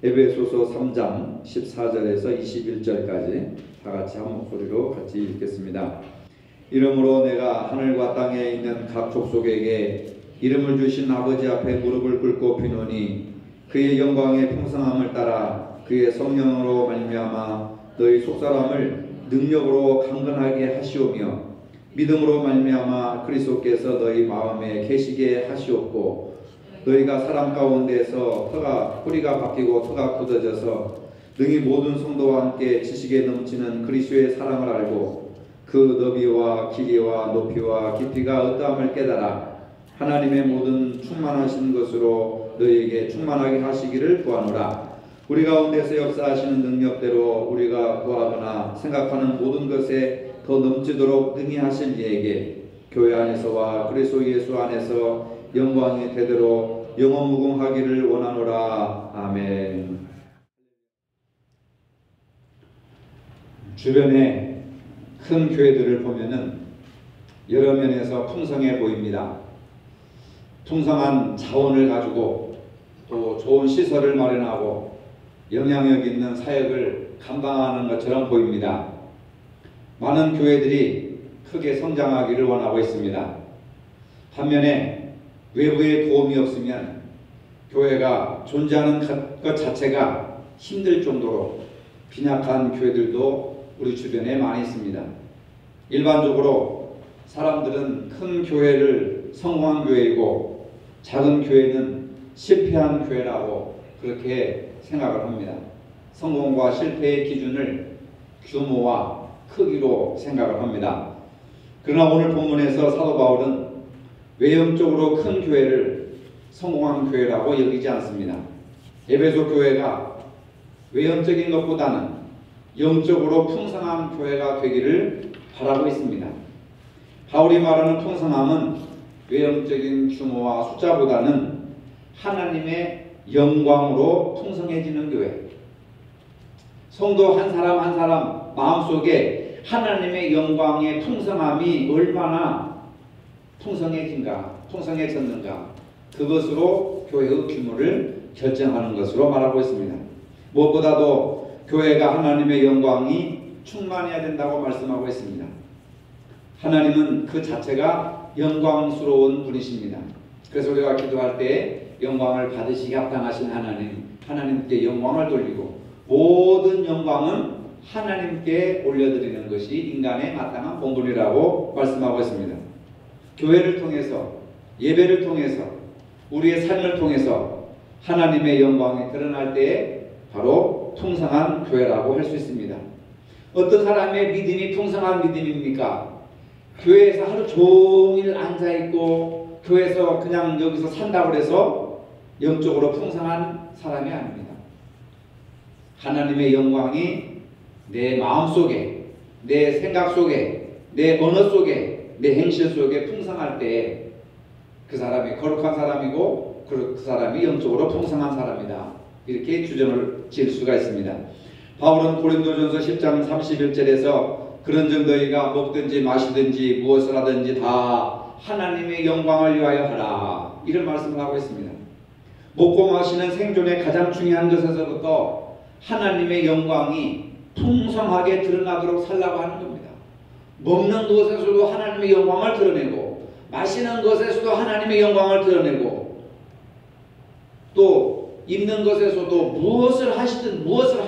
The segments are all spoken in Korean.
에베소서 3장 14절에서 21절까지 다 같이 한 목소리로 같이 읽겠습니다. 이러므로 내가 하늘과 땅에 있는 각 족속에게 이름을 주신 아버지 앞에 무릎을 꿇고 비노니 그의 영광의 풍성함을 따라 그의 성령으로 말미암아 너희 속사람을 능력으로 강건하게 하시오며 믿음으로 말미암아 그리스도께서 너희 마음에 계시게 하시옵고 너희가 사람 가운데서 뿌리가 바뀌고 터가 굳어져서 능히 모든 성도와 함께 지식에 넘치는 그리스도의 사랑을 알고 그 너비와 길이와 높이와 깊이가 어떠함을 깨달아 하나님의 모든 충만하신 것으로 너희에게 충만하게 하시기를 구하노라. 우리 가운데서 역사하시는 능력대로 우리가 구하거나 생각하는 모든 것에 더 넘치도록 능히 하실 이에게 교회 안에서와 그리스도 예수 안에서 영광이 되도록 영원무궁하기를 원하노라. 아멘. 주변에 큰 교회들을 보면은 여러 면에서 풍성해 보입니다. 풍성한 자원을 가지고 또 좋은 시설을 마련하고 영향력 있는 사역을 감당하는 것처럼 보입니다. 많은 교회들이 크게 성장하기를 원하고 있습니다. 반면에 외부의 도움이 없으면 교회가 존재하는 것 자체가 힘들 정도로 빈약한 교회들도 우리 주변에 많이 있습니다. 일반적으로 사람들은 큰 교회를 성공한 교회이고 작은 교회는 실패한 교회라고 그렇게 생각을 합니다. 성공과 실패의 기준을 규모와 크기로 생각을 합니다. 그러나 오늘 본문에서 사도 바울은 외형적으로 큰 교회를 성공한 교회라고 여기지 않습니다. 에베소 교회가 외형적인 것보다는 영적으로 풍성한 교회가 되기를 바라고 있습니다. 바울이 말하는 풍성함은 외형적인 규모와 숫자보다는 하나님의 영광으로 풍성해지는 교회. 성도 한 사람 한 사람 마음속에 하나님의 영광의 풍성함이 얼마나 풍성해졌는가 그것으로 교회의 규모를 결정하는 것으로 말하고 있습니다. 무엇보다도 교회가 하나님의 영광이 충만해야 된다고 말씀하고 있습니다. 하나님은 그 자체가 영광스러운 분이십니다. 그래서 우리가 기도할 때 영광을 받으시기 합당하신 하나님께 영광을 돌리고 모든 영광은 하나님께 올려드리는 것이 인간의 마땅한 본분이라고 말씀하고 있습니다. 교회를 통해서 예배를 통해서 우리의 삶을 통해서 하나님의 영광이 드러날 때에 바로 풍성한 교회라고 할 수 있습니다. 어떤 사람의 믿음이 풍성한 믿음입니까? 교회에서 하루 종일 앉아있고 교회에서 그냥 여기서 산다고 해서 영적으로 풍성한 사람이 아닙니다. 하나님의 영광이 내 마음속에, 내 생각 속에, 내 언어 속에, 내 행실 속에 풍성할 때 그 사람이 거룩한 사람이고 그 사람이 영적으로 풍성한 사람이다. 이렇게 규정을 지을 수가 있습니다. 바울은 고린도전서 10장 31절에서 그런즉 너희가 먹든지 마시든지 무엇을 하든지 다 하나님의 영광을 위하여 하라. 이런 말씀을 하고 있습니다. 먹고 마시는 생존의 가장 중요한 것에서부터 하나님의 영광이 풍성하게 드러나도록 살라고 하는 겁니다. 먹는 것에서도 하나님의 영광을 드러내고 마시는 것에서도 하나님의 영광을 드러내고 또 입는 것에서도 무엇을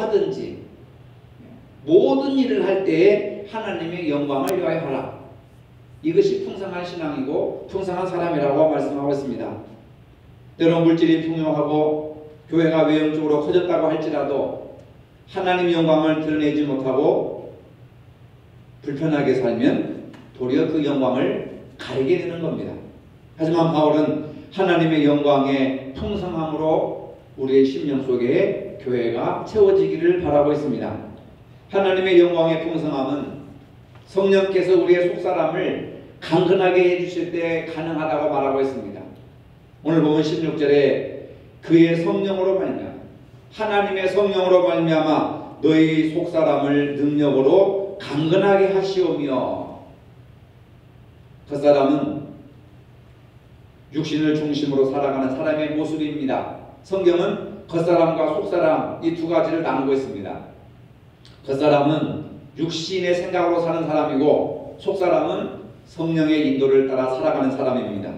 하든지 모든 일을 할 때에 하나님의 영광을 위하여 하라. 이것이 풍성한 신앙이고 풍성한 사람이라고 말씀하고 있습니다. 때론 물질이 풍요하고 교회가 외형적으로 커졌다고 할지라도 하나님의 영광을 드러내지 못하고 불편하게 살면 도리어 그 영광을 가리게 되는 겁니다. 하지만 바울은 하나님의 영광의 풍성함으로 우리의 심령 속에 교회가 채워지기를 바라고 있습니다. 하나님의 영광의 풍성함은 성령께서 우리의 속사람을 강건하게 해주실 때 가능하다고 말하고 있습니다. 오늘 보면 16절에 그의 성령으로 말미암아 하나님의 성령으로 말미암아 너희 속사람을 능력으로 강건하게 하시오며 그 사람은 육신을 중심으로 살아가는 사람의 모습입니다. 성경은 겉사람과 속사람 이 두 가지를 나누고 있습니다. 겉사람은 육신의 생각으로 사는 사람이고 속사람은 성령의 인도를 따라 살아가는 사람입니다.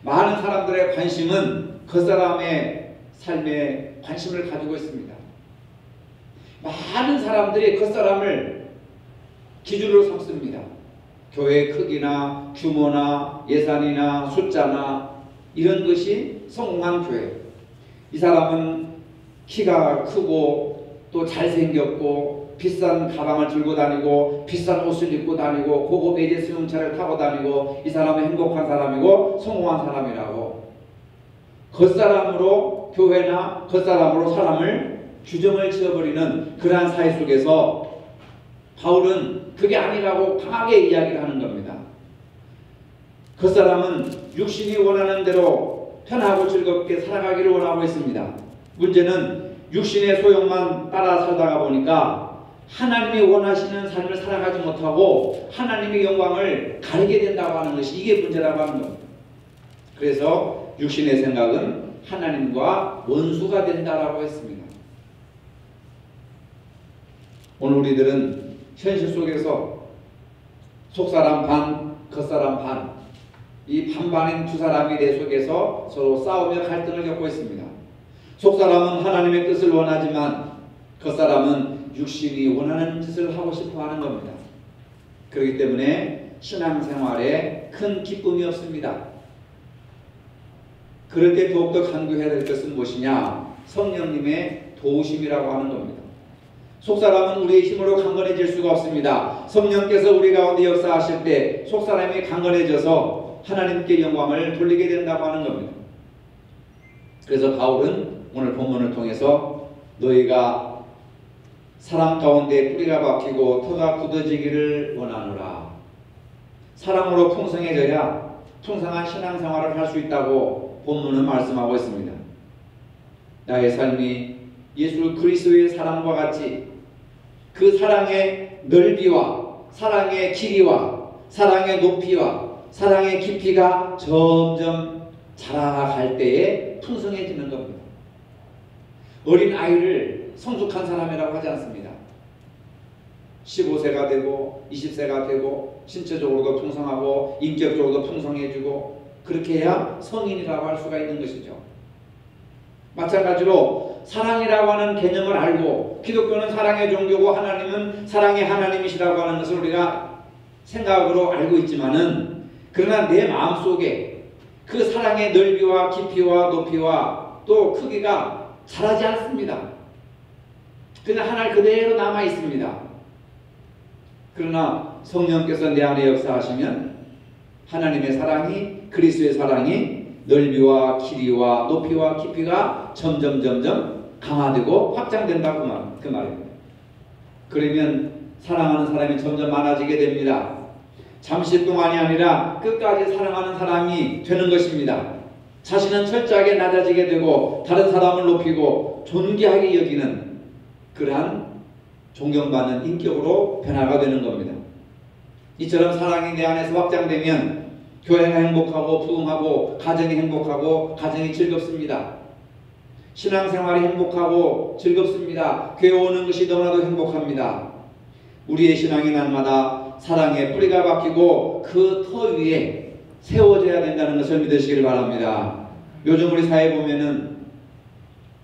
많은 사람들의 관심은 겉사람의 삶에 관심을 가지고 있습니다. 많은 사람들이 겉사람을 기준으로 삼습니다. 교회의 크기나 규모나 예산이나 숫자나 이런 것이 성공한 교회. 이 사람은 키가 크고 또 잘생겼고 비싼 가방을 들고 다니고 비싼 옷을 입고 다니고 고급 외제 승용차를 타고 다니고 이 사람은 행복한 사람이고 성공한 사람이라고 겉사람으로 교회나 겉사람으로 사람을 규정을 지어버리는 그러한 사회 속에서 바울은 그게 아니라고 강하게 이야기를 하는 겁니다. 겉사람은 육신이 원하는 대로 편하고 즐겁게 살아가기를 원하고 있습니다. 문제는 육신의 소욕만 따라 살다가 보니까 하나님이 원하시는 삶을 살아가지 못하고 하나님의 영광을 가리게 된다고 하는 것이 이게 문제라고 하는 겁니다. 그래서 육신의 생각은 하나님과 원수가 된다라고 했습니다. 오늘 우리들은 현실 속에서 속사람 반, 겉사람 반, 이 반반인 두 사람이 내 속에서 서로 싸우며 갈등을 겪고 있습니다. 속사람은 하나님의 뜻을 원하지만 겉사람은 육신이 원하는 짓을 하고 싶어 하는 겁니다. 그렇기 때문에 신앙생활에 큰 기쁨이 없습니다. 그럴 때 더욱더 간구해야 될 것은 무엇이냐? 성령님의 도우심이라고 하는 겁니다. 속사람은 우리의 힘으로 강건해질 수가 없습니다. 성령께서 우리 가운데 역사하실 때 속사람이 강건해져서 하나님께 영광을 돌리게 된다고 하는 겁니다. 그래서 바울은 오늘 본문을 통해서 너희가 사랑 가운데 뿌리가 박히고 터가 굳어지기를 원하노라. 사랑으로 풍성해져야 풍성한 신앙생활을 할 수 있다고 본문은 말씀하고 있습니다. 나의 삶이 예수 그리스도의 사랑과 같이 그 사랑의 넓이와 사랑의 길이와 사랑의 높이와 사랑의 깊이가 점점 자라갈 때에 풍성해지는 겁니다. 어린 아이를 성숙한 사람이라고 하지 않습니다. 15세가 되고 20세가 되고 신체적으로도 풍성하고 인격적으로도 풍성해지고 그렇게 해야 성인이라고 할 수가 있는 것이죠. 마찬가지로 사랑이라고 하는 개념을 알고 기독교는 사랑의 종교고 하나님은 사랑의 하나님이시라고 하는 것을 우리가 생각으로 알고 있지만은 그러나 내 마음속에 그 사랑의 넓이와 깊이와 높이와 또 크기가 자라지 않습니다. 그냥 하나님 그대로 남아 있습니다. 그러나 성령께서 내 안에 역사하시면 하나님의 사랑이 그리스도의 사랑이 넓이와 길이와 높이와 깊이가 점점 강화되고 확장된다고 그 말입니다. 그러면 사랑하는 사람이 점점 많아지게 됩니다. 잠시 동안이 아니라 끝까지 사랑하는 사람이 되는 것입니다. 자신은 철저하게 낮아지게 되고 다른 사람을 높이고 존귀하게 여기는 그러한 존경받는 인격으로 변화가 되는 겁니다. 이처럼 사랑이 내 안에서 확장되면 교회가 행복하고 부흥하고 가정이 행복하고 가정이 즐겁습니다. 신앙생활이 행복하고 즐겁습니다. 교회 오는 것이 너무나도 행복합니다. 우리의 신앙이 날마다 사랑의 뿌리가 박히고 그 터 위에 세워져야 된다는 것을 믿으시길 바랍니다. 요즘 우리 사회에 보면은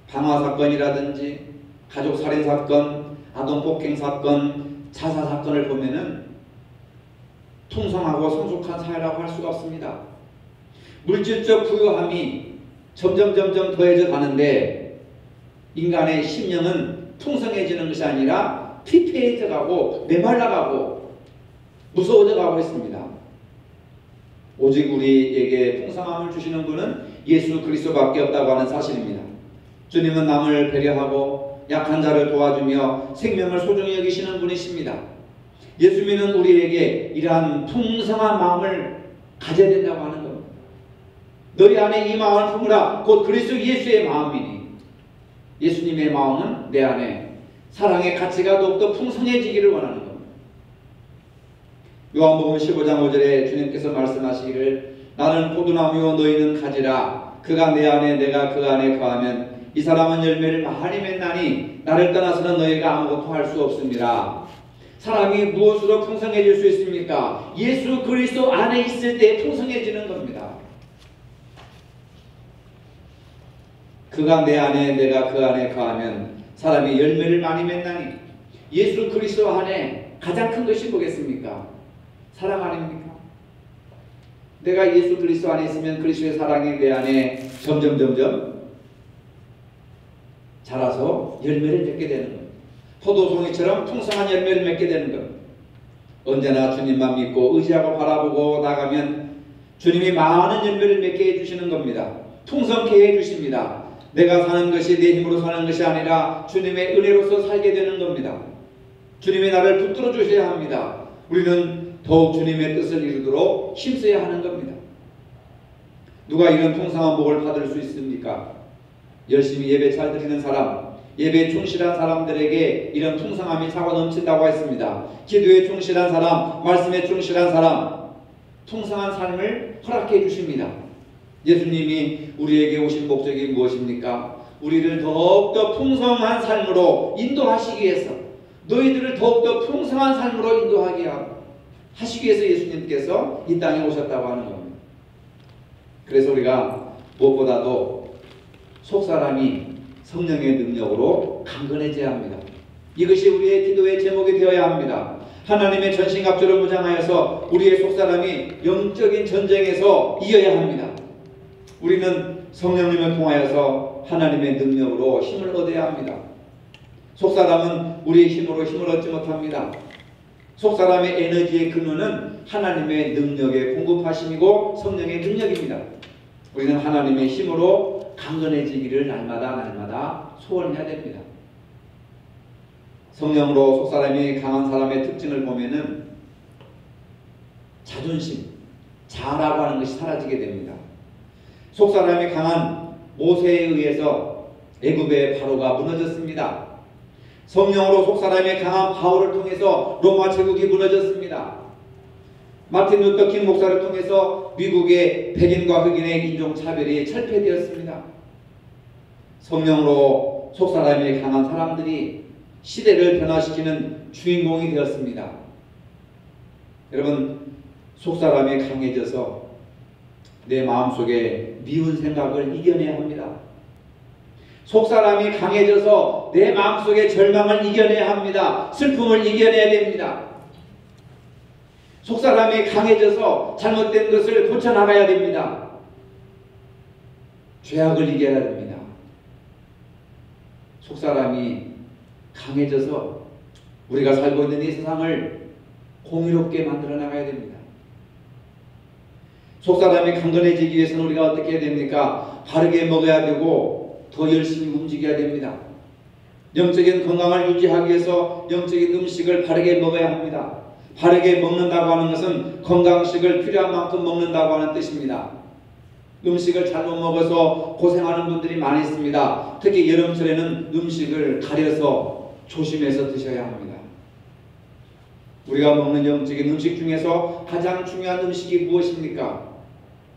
방화사건이라든지 가족살인사건, 아동폭행사건, 자살사건을 보면은 풍성하고 성숙한 사회라고 할 수가 없습니다. 물질적 부유함이 점점 더해져 가는데 인간의 심령은 풍성해지는 것이 아니라 피폐해져 가고 메말라 가고 무서워져 가고 있습니다. 오직 우리에게 풍성함을 주시는 분은 예수 그리스도밖에 없다고 하는 사실입니다. 주님은 남을 배려하고 약한 자를 도와주며 생명을 소중히 여기시는 분이십니다. 예수 믿는 우리에게 이러한 풍성한 마음을 가져야 된다고 하는 겁니다. 너희 안에 이 마음을 품으라. 곧 그리스도 예수의 마음이니 예수님의 마음은 내 안에 사랑의 가치가 더욱더 풍성해지기를 원하는 겁니다. 요한복음 15장 5절에 주님께서 말씀하시기를 나는 포도나무요 너희는 가지라. 그가 내 안에 내가 그 안에 거하면 이 사람은 열매를 많이 맺나니 나를 떠나서는 너희가 아무것도 할 수 없습니다. 사람이 무엇으로 풍성해질 수 있습니까? 예수 그리스도 안에 있을 때 풍성해지는 겁니다. 그가 내 안에 내가 그 안에 거하면 사람이 열매를 많이 맺나니, 예수 그리스도 안에 가장 큰 것이 뭐겠습니까? 사랑 아닙니까? 내가 예수 그리스도 안에 있으면 그리스도의 사랑이 내 안에 점점 자라서 열매를 맺게 되는 겁니다. 포도송이처럼 풍성한 열매를 맺게 되는 겁니다. 언제나 주님만 믿고 의지하고 바라보고 나가면 주님이 많은 열매를 맺게 해주시는 겁니다. 풍성케 해주십니다. 내가 사는 것이 내 힘으로 사는 것이 아니라 주님의 은혜로서 살게 되는 겁니다. 주님이 나를 붙들어 주셔야 합니다. 우리는 더욱 주님의 뜻을 이루도록 힘써야 하는 겁니다. 누가 이런 풍성한 복을 받을 수 있습니까? 열심히 예배 잘 드리는 사람, 예배에 충실한 사람들에게 이런 풍성함이 차고 넘친다고 했습니다. 기도에 충실한 사람, 말씀에 충실한 사람, 풍성한 삶을 허락해 주십니다. 예수님이 우리에게 오신 목적이 무엇입니까? 우리를 더욱더 풍성한 삶으로 인도하시기 위해서, 너희들을 더욱더 풍성한 삶으로 인도하게 하시기 위해서 예수님께서 이 땅에 오셨다고 하는 겁니다. 그래서 우리가 무엇보다도 속사람이 성령의 능력으로 강건해져야 합니다. 이것이 우리의 기도의 제목이 되어야 합니다. 하나님의 전신갑주를 무장하여서 우리의 속사람이 영적인 전쟁에서 이겨야 합니다. 우리는 성령님을 통하여서 하나님의 능력으로 힘을 얻어야 합니다. 속사람은 우리의 힘으로 힘을 얻지 못합니다. 속사람의 에너지의 근원은 하나님의 능력의 공급하심이고 성령의 능력입니다. 우리는 하나님의 힘으로 강건해지기를 날마다 소원해야 됩니다. 성령으로 속사람이 강한 사람의 특징을 보면은 자존심, 자아라고 하는 것이 사라지게 됩니다. 속사람이 강한 모세에 의해서 애굽의 바로가 무너졌습니다. 성령으로 속사람이 강한 바울을 통해서 로마 제국이 무너졌습니다. 마틴 루터 킹 목사를 통해서 미국의 백인과 흑인의 인종차별이 철폐되었습니다. 성령으로 속사람이 강한 사람들이 시대를 변화시키는 주인공이 되었습니다. 여러분, 속사람이 강해져서 내 마음속에 미운 생각을 이겨내야 합니다. 속사람이 강해져서 내 마음속에 절망을 이겨내야 합니다. 슬픔을 이겨내야 됩니다. 속사람이 강해져서 잘못된 것을 고쳐나가야 됩니다. 죄악을 이겨야 됩니다. 속사람이 강해져서 우리가 살고 있는 이 세상을 공의롭게 만들어 나가야 됩니다. 속사람이 강건해지기 위해서는 우리가 어떻게 해야 됩니까? 바르게 먹어야 되고 더 열심히 움직여야 됩니다. 영적인 건강을 유지하기 위해서 영적인 음식을 바르게 먹어야 합니다. 바르게 먹는다고 하는 것은 건강식을 필요한 만큼 먹는다고 하는 뜻입니다. 음식을 잘못 먹어서 고생하는 분들이 많이 있습니다. 특히 여름철에는 음식을 가려서 조심해서 드셔야 합니다. 우리가 먹는 영적인 음식 중에서 가장 중요한 음식이 무엇입니까?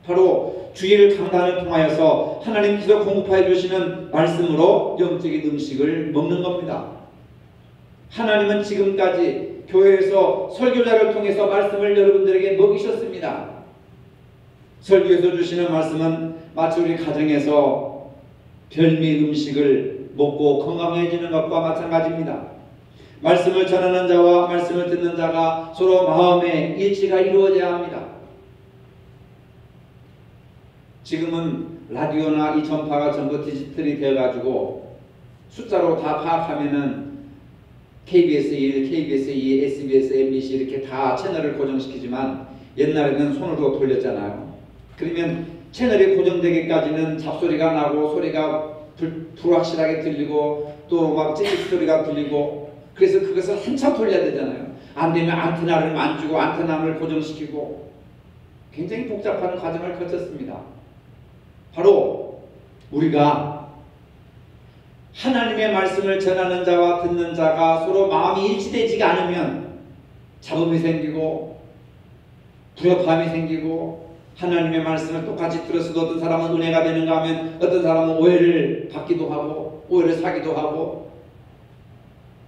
바로 주일 강단을 통하여서 하나님께서 공급하여 주시는 말씀으로 영적인 음식을 먹는 겁니다. 하나님은 지금까지 교회에서 설교자를 통해서 말씀을 여러분들에게 먹이셨습니다. 설교에서 주시는 말씀은 마치 우리 가정에서 별미 음식을 먹고 건강해지는 것과 마찬가지입니다. 말씀을 전하는 자와 말씀을 듣는 자가 서로 마음의 일치가 이루어져야 합니다. 지금은 라디오나 이 전파가 전부 디지털이 되어가지고 숫자로 다 파악하면은 KBS 1, KBS 2, SBS, MBC 이렇게 다 채널을 고정시키지만 옛날에는 손으로 돌렸잖아요. 그러면 채널이 고정되기까지는 잡소리가 나고 소리가 불확실하게 들리고 또 막 찌릿 소리가 들리고 그래서 그것을 한참 돌려야 되잖아요. 안 되면 안테나를 만지고 안테나를 고정시키고 굉장히 복잡한 과정을 거쳤습니다. 바로 우리가 하나님의 말씀을 전하는 자와 듣는 자가 서로 마음이 일치되지가 않으면 잡음이 생기고 불협화음이 생기고 하나님의 말씀을 똑같이 들었어도 어떤 사람은 은혜가 되는가 하면 어떤 사람은 오해를 받기도 하고 오해를 사기도 하고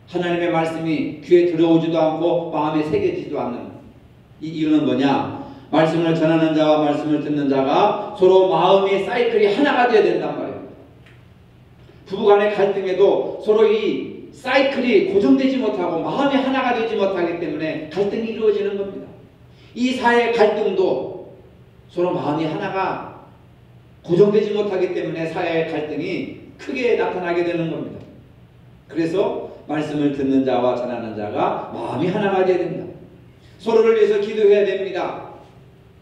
하나님의 말씀이 귀에 들어오지도 않고 마음에 새겨지지도 않는 이 이유는 뭐냐? 말씀을 전하는 자와 말씀을 듣는 자가 서로 마음의 사이클이 하나가 되어야 된단 말이에요. 부부간의 갈등에도 서로 이 사이클이 고정되지 못하고 마음이 하나가 되지 못하기 때문에 갈등이 이루어지는 겁니다. 이 사회의 갈등도 서로 마음이 하나가 고정되지 못하기 때문에 사회의 갈등이 크게 나타나게 되는 겁니다. 그래서 말씀을 듣는 자와 전하는 자가 마음이 하나가 되어야 됩니다. 서로를 위해서 기도해야 됩니다.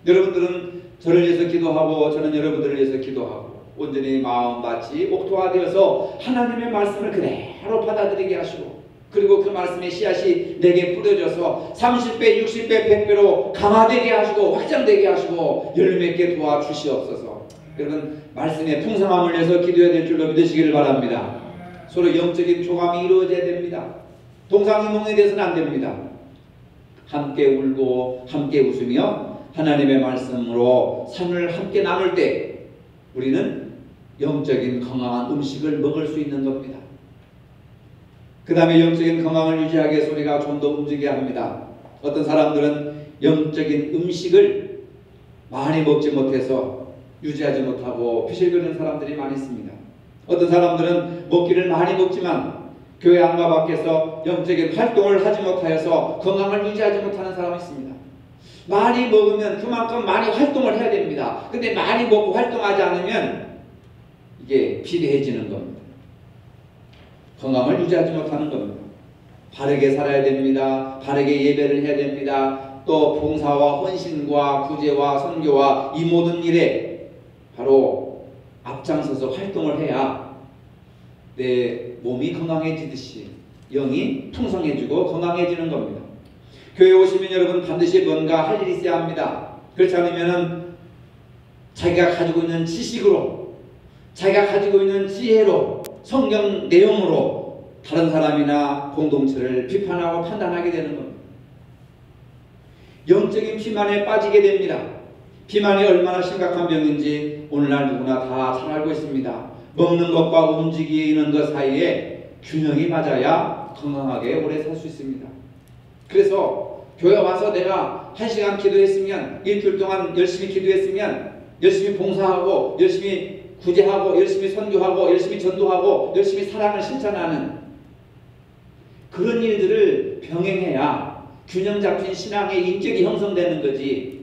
여러분들은 저를 위해서 기도하고 저는 여러분들을 위해서 기도하고 온전히 마음같이 옥토화되어서 하나님의 말씀을 그대로 받아들이게 하시고 그리고 그 말씀의 씨앗이 내게 뿌려져서 30배, 60배, 100배로 강화되게 하시고 확장되게 하시고 열매 맺게 도와주시옵소서. 여러분 말씀의 풍성함을 위해서 기도해야 될 줄로 믿으시기를 바랍니다. 서로 영적인 교감이 이루어져야 됩니다. 동상이몽에 대해서는 안 됩니다. 함께 울고 함께 웃으며 하나님의 말씀으로 삶을 함께 나눌 때 우리는 영적인 건강한 음식을 먹을 수 있는 겁니다. 그 다음에 영적인 건강을 유지하기 위해서 우리가 좀 더 움직여야 합니다. 어떤 사람들은 영적인 음식을 많이 먹지 못해서 유지하지 못하고 피실거리는 사람들이 많이 있습니다. 어떤 사람들은 먹기를 많이 먹지만 교회 안과 밖에서 영적인 활동을 하지 못하여서 건강을 유지하지 못하는 사람이 있습니다. 많이 먹으면 그만큼 많이 활동을 해야 됩니다. 근데 많이 먹고 활동하지 않으면 이게 비대해지는 겁니다. 건강을 유지하지 못하는 겁니다. 바르게 살아야 됩니다. 바르게 예배를 해야 됩니다. 또 봉사와 헌신과 구제와 선교와 이 모든 일에 바로 앞장서서 활동을 해야 내 몸이 건강해지듯이 영이 풍성해지고 건강해지는 겁니다. 교회 오시면 여러분 반드시 뭔가 할 일이 있어야 합니다. 그렇지 않으면 자기가 가지고 있는 지식으로 자기가 가지고 있는 지혜로 성경 내용으로 다른 사람이나 공동체를 비판하고 판단하게 되는 겁니다. 영적인 비만에 빠지게 됩니다. 비만이 얼마나 심각한 병인지 오늘날 누구나 다 잘 알고 있습니다. 먹는 것과 움직이는 것 사이에 균형이 맞아야 건강하게 오래 살 수 있습니다. 그래서 교회 와서 내가 1시간 기도했으면 일주일 동안 열심히 기도했으면 열심히 봉사하고 열심히 구제하고 열심히 선교하고 열심히 전도하고 열심히 사랑을 실천하는 그런 일들을 병행해야 균형 잡힌 신앙의 인격이 형성되는 거지.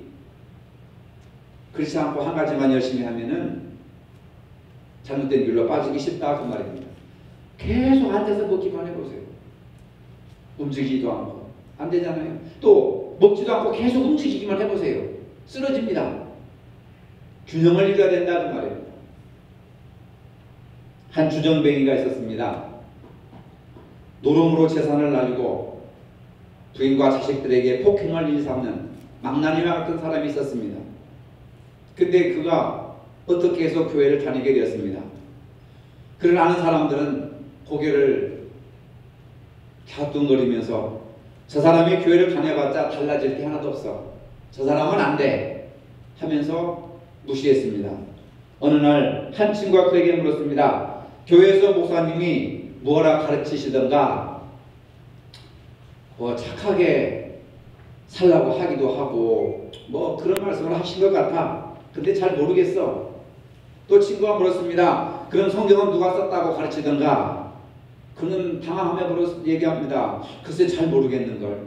그렇지 않고 한 가지만 열심히 하면은 잘못된 길로 빠지기 쉽다 그 말입니다. 계속 앉아서 먹기만 해보세요. 움직이지도 않고 안 되잖아요. 또 먹지도 않고 계속 움직이기만 해보세요. 쓰러집니다. 균형을 이뤄야 된다 그 말입니다. 한 주정뱅이가 있었습니다. 노름으로 재산을 날리고 부인과 자식들에게 폭행을 일삼는 망나니와 같은 사람이 있었습니다. 근데 그가 어떻게 해서 교회를 다니게 되었습니다. 그를 아는 사람들은 고개를 갸우뚱거리면서 저 사람이 교회를 다녀봤자 달라질 게 하나도 없어. 저 사람은 안 돼. 하면서 무시했습니다. 어느 날 한 친구가 그에게 물었습니다. 교회에서 목사님이 뭐라 가르치시던가 착하게 살라고 하기도 하고 뭐 그런 말씀을 하신 것 같아. 근데 잘 모르겠어. 또 친구가 물었습니다. 그럼 성경은 누가 썼다고 가르치던가? 그는 당황하며 얘기합니다. 글쎄 잘 모르겠는걸.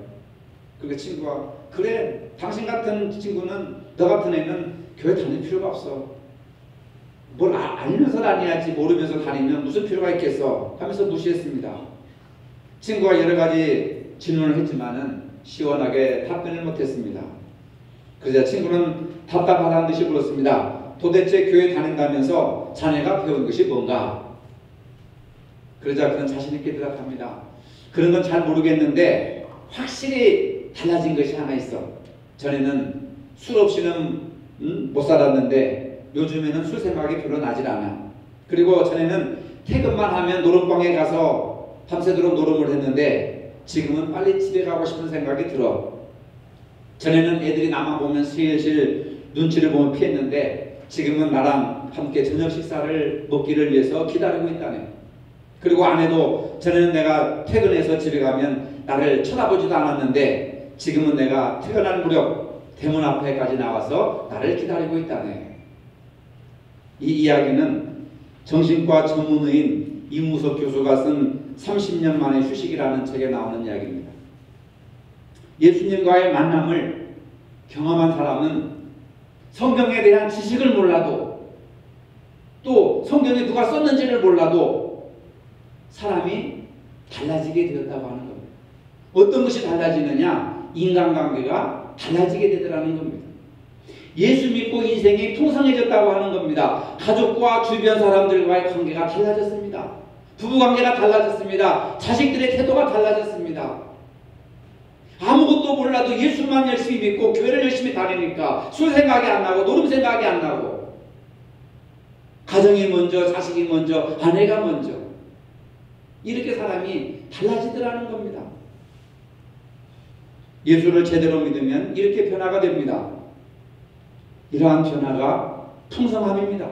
그러니까 친구가 그래 당신 같은 친구는 너 같은 애는 교회 다닐 필요가 없어. 뭘 알면서 다녀야지 모르면서 다니면 무슨 필요가 있겠어 하면서 무시했습니다. 친구가 여러 가지 질문을 했지만은 시원하게 답변을 못했습니다. 그러자 친구는 답답하다는 듯이 물었습니다. 도대체 교회 다닌다면서 자네가 배운 것이 뭔가? 그러자 그는 자신있게 대답합니다. 그런 건 잘 모르겠는데 확실히 달라진 것이 하나 있어. 전에는 술 없이는 못 살았는데 요즘에는 술 생각이 별로 나질 않아. 그리고 전에는 퇴근만 하면 노름방에 가서 밤새도록 노름을 했는데 지금은 빨리 집에 가고 싶은 생각이 들어. 전에는 애들이 나만 보면 슬슬 눈치를 보면 피했는데 지금은 나랑 함께 저녁 식사를 먹기를 위해서 기다리고 있다네. 그리고 아내도 전에는 내가 퇴근해서 집에 가면 나를 쳐다보지도 않았는데 지금은 내가 퇴근할 무렵 대문 앞에까지 나와서 나를 기다리고 있다네. 이 이야기는 정신과 전문의인 이무석 교수가 쓴 30년 만의 휴식이라는 책에 나오는 이야기입니다. 예수님과의 만남을 경험한 사람은 성경에 대한 지식을 몰라도 또 성경에 누가 썼는지를 몰라도 사람이 달라지게 되었다고 하는 겁니다. 어떤 것이 달라지느냐? 인간관계가 달라지게 되더라는 겁니다. 예수 믿고 인생이 풍성해졌다고 하는 겁니다. 가족과 주변 사람들과의 관계가 달라졌습니다. 부부관계가 달라졌습니다. 자식들의 태도가 달라졌습니다. 아무것도 몰라도 예수만 열심히 믿고 교회를 열심히 다니니까 술 생각이 안 나고 노름 생각이 안 나고 가정이 먼저, 자식이 먼저, 아내가 먼저 이렇게 사람이 달라지더라는 겁니다. 예수를 제대로 믿으면 이렇게 변화가 됩니다. 이러한 변화가 풍성함입니다.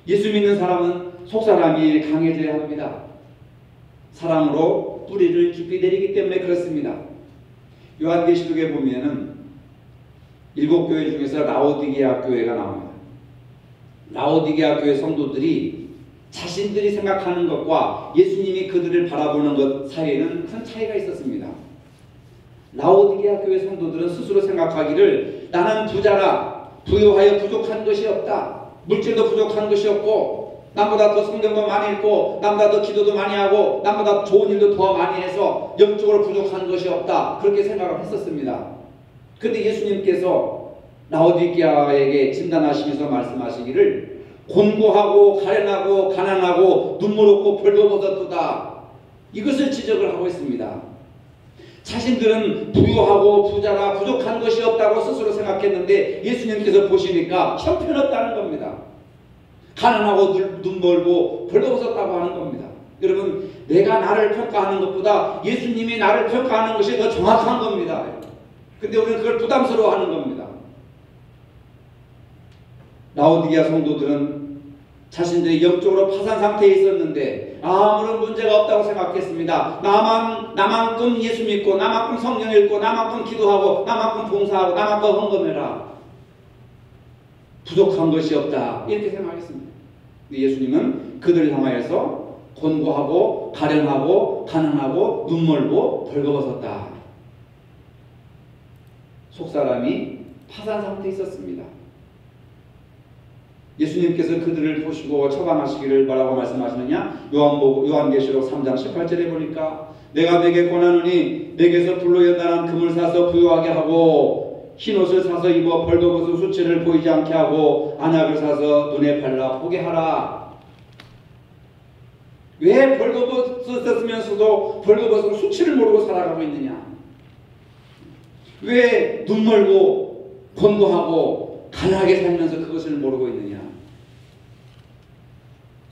예수 믿는 사람은 속사람이 강해져야 합니다. 사랑으로 뿌리를 깊이 내리기 때문에 그렇습니다. 요한계시록에 보면은 7교회 중에서 라오디게아 교회가 나옵니다. 라오디게아 교회 성도들이 자신들이 생각하는 것과 예수님이 그들을 바라보는 것 사이에는 큰 차이가 있었습니다. 라오디게아 교회 성도들은 스스로 생각하기를 나는 부자라 부유하여 부족한 것이 없다. 물질도 부족한 것이 없고 남보다 더 성경도 많이 읽고 남보다 더 기도도 많이 하고 남보다 좋은 일도 더 많이 해서 영적으로 부족한 것이 없다. 그렇게 생각을 했었습니다. 그런데 예수님께서 라오디게아에게 진단하시면서 말씀하시기를 곤고하고 가련하고 가난하고 눈물 없고 벌거벗었도다. 이것을 지적을 하고 있습니다. 자신들은 부유하고 부자라 부족한 것이 없다고 스스로 생각했는데 예수님께서 보시니까 형편없다는 겁니다. 가난하고 눈 멀고 벌거벗었다고 하는 겁니다. 여러분, 내가 나를 평가하는 것보다 예수님이 나를 평가하는 것이 더 정확한 겁니다. 근데 우리는 그걸 부담스러워하는 겁니다. 라오디게아 성도들은 자신들이 영적으로 파산 상태에 있었는데 아무런 문제가 없다고 생각했습니다. 나만큼 예수 믿고 나만큼 성경 읽고 나만큼 기도하고 나만큼 봉사하고 나만큼 헌금해라. 부족한 것이 없다. 이렇게 생각했습니다. 예수님은 그들을 향하여서 곤고하고 가련하고 가난하고 눈멀고 벌거벗었다. 속사람이 파산 상태에 있었습니다. 예수님께서 그들을 보시고 처방하시기를 뭐라고 말씀하시느냐? 요한계시록 3장 18절에 보니까 내가 네게 권하노니 네게서 불로 연단한 금을 사서 부유하게 하고 흰옷을 사서 입어 벌거벗은 수치를 보이지 않게 하고 안약을 사서 눈에 발라 보게 하라. 왜 벌거벗었으면서도 벌거벗은 수치를 모르고 살아가고 있느냐? 왜 눈멀고 곤고하고 가난하게 살면서 그것을 모르고 있느냐?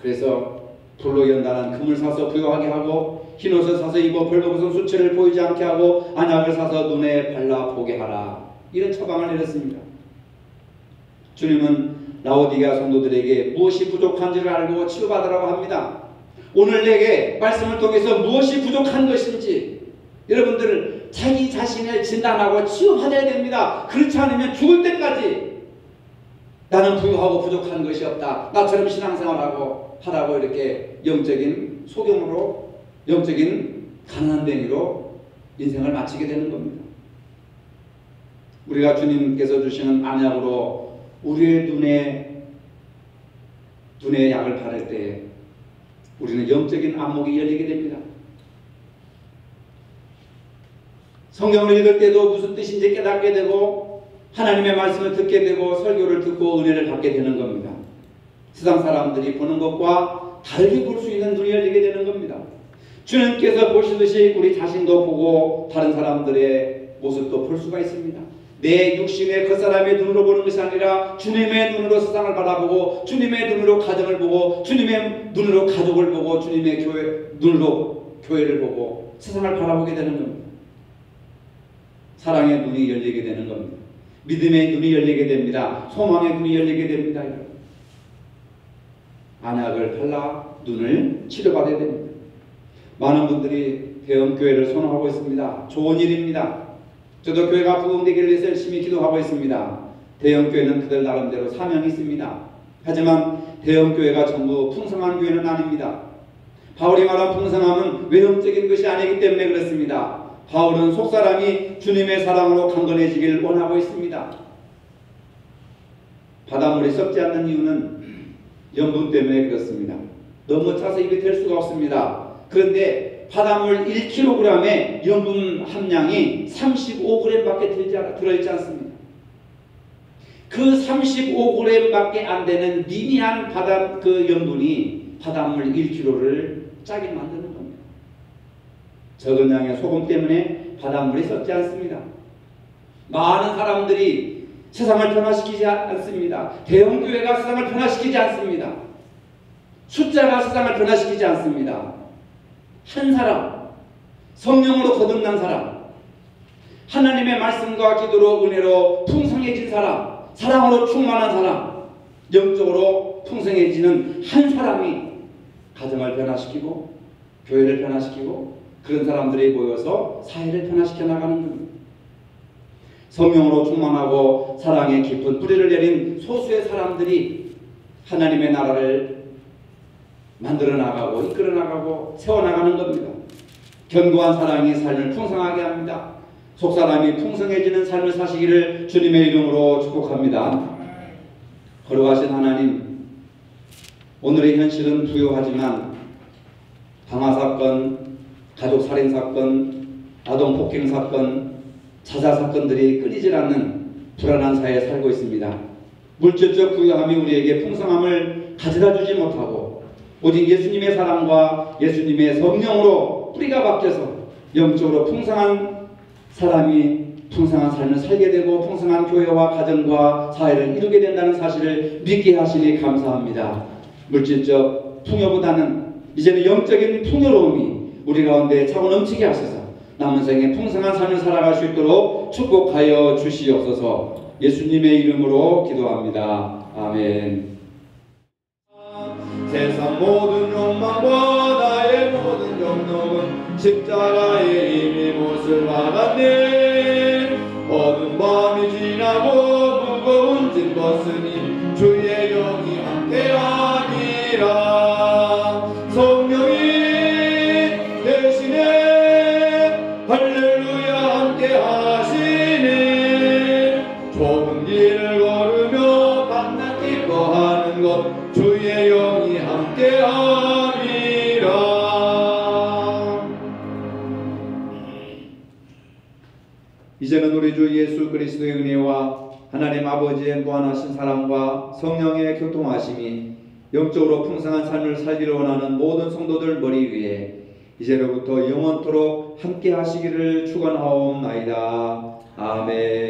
그래서 불로 연단한 금을 사서 부유하게 하고 흰옷을 사서 입어 벌거벗은 수치를 보이지 않게 하고 안약을 사서 눈에 발라 보게 하라. 이런 처방을 내렸습니다. 주님은 라오디게아 성도들에게 무엇이 부족한지를 알고 치유받으라고 합니다. 오늘 내게 말씀을 통해서 무엇이 부족한 것인지 여러분들 자기 자신을 진단하고 치유받아야 됩니다. 그렇지 않으면 죽을 때까지 나는 부유하고 부족한 것이 없다. 나처럼 신앙생활하고 하라고 이렇게 영적인 소경으로 영적인 가난뱅이로 인생을 마치게 되는 겁니다. 우리가 주님께서 주시는 안약으로 우리의 눈에 약을 바를 때 우리는 영적인 안목이 열리게 됩니다. 성경을 읽을 때도 무슨 뜻인지 깨닫게 되고 하나님의 말씀을 듣게 되고 설교를 듣고 은혜를 받게 되는 겁니다. 세상 사람들이 보는 것과 다르게 볼 수 있는 눈이 열리게 되는 겁니다. 주님께서 보시듯이 우리 자신도 보고 다른 사람들의 모습도 볼 수가 있습니다. 내 육신의 그 사람의 눈으로 보는 것이 아니라 주님의 눈으로 세상을 바라보고 주님의 눈으로 가정을 보고 주님의 눈으로 가족을 보고 주님의 눈으로 교회를 보고 세상을 바라보게 되는 겁니다. 사랑의 눈이 열리게 되는 겁니다. 믿음의 눈이 열리게 됩니다. 소망의 눈이 열리게 됩니다. 안약을 팔라 눈을 치료받아야 됩니다. 많은 분들이 대형교회를 선호하고 있습니다. 좋은 일입니다. 저도 교회가 부흥되기를 위해서 열심히 기도하고 있습니다. 대형교회는 그들 나름대로 사명이 있습니다. 하지만 대형교회가 전부 풍성한 교회는 아닙니다. 바울이 말한 풍성함은 외형적인 것이 아니기 때문에 그렇습니다. 바울은 속사람이 주님의 사랑으로 강건해지기를 원하고 있습니다. 바닷물이 썩지 않는 이유는 염분 때문에 그렇습니다. 너무 짜서 입에 댈 수가 없습니다. 그런데 바닷물 1kg의 염분 함량이 35g밖에 들어있지 않습니다. 그 35g밖에 안 되는 미미한 그 염분이 바닷물 1kg를 짜게 만드는 겁니다. 적은 양의 소금 때문에 바닷물이 썩지 않습니다. 많은 사람들이 세상을 변화시키지 않습니다. 대형교회가 세상을 변화시키지 않습니다. 숫자가 세상을 변화시키지 않습니다. 한 사람, 성령으로 거듭난 사람, 하나님의 말씀과 기도로 은혜로 풍성해진 사람, 사랑으로 충만한 사람, 영적으로 풍성해지는 한 사람이 가정을 변화시키고 교회를 변화시키고 그런 사람들이 모여서 사회를 변화시켜 나가는 겁니다. 성령으로 충만하고 사랑의 깊은 뿌리를 내린 소수의 사람들이 하나님의 나라를 만들어 나가고 이끌어 나가고 세워 나가는 겁니다. 견고한 사랑이 삶을 풍성하게 합니다. 속사람이 풍성해지는 삶을 사시기를 주님의 이름으로 축복합니다. 거룩하신 하나님, 오늘의 현실은 부요하지만 방화사건, 가족살인사건, 아동폭행사건, 자살사건들이 끊이질 않는 불안한 사회에 살고 있습니다. 물질적 부유함이 우리에게 풍성함을 가져다 주지 못하고 오직 예수님의 사랑과 예수님의 성령으로 뿌리가 박혀서 영적으로 풍성한 사람이 풍성한 삶을 살게 되고 풍성한 교회와 가정과 사회를 이루게 된다는 사실을 믿게 하시니 감사합니다. 물질적 풍요보다는 이제는 영적인 풍요로움이 우리 가운데 차고 넘치게 하셔서 남은 생에 풍성한 삶을 살아갈 수 있도록 축복하여 주시옵소서. 예수님의 이름으로 기도합니다. 아멘. 세상 모든 욕망과 나의 모든 정욕은 십자가에 이미 못을 박았네. 어두운 밤이 지나고 무거운 짐 벗으니 주의 영이 함께하니라. 성령이 대신에 할렐루야 함께하시네. 좁은 길을 걸으며 밤낮 기뻐하는 것 주의 영이 함께하니라. 이제는 우리 주 예수 그리스도의 은혜와 하나님 아버지의 무한하신 사랑과 성령의 교통하심이 영적으로 풍성한 삶을 살기를 원하는 모든 성도들 머리 위에 이제로부터 영원토록 함께 하시기를 축원하옵나이다. 아멘.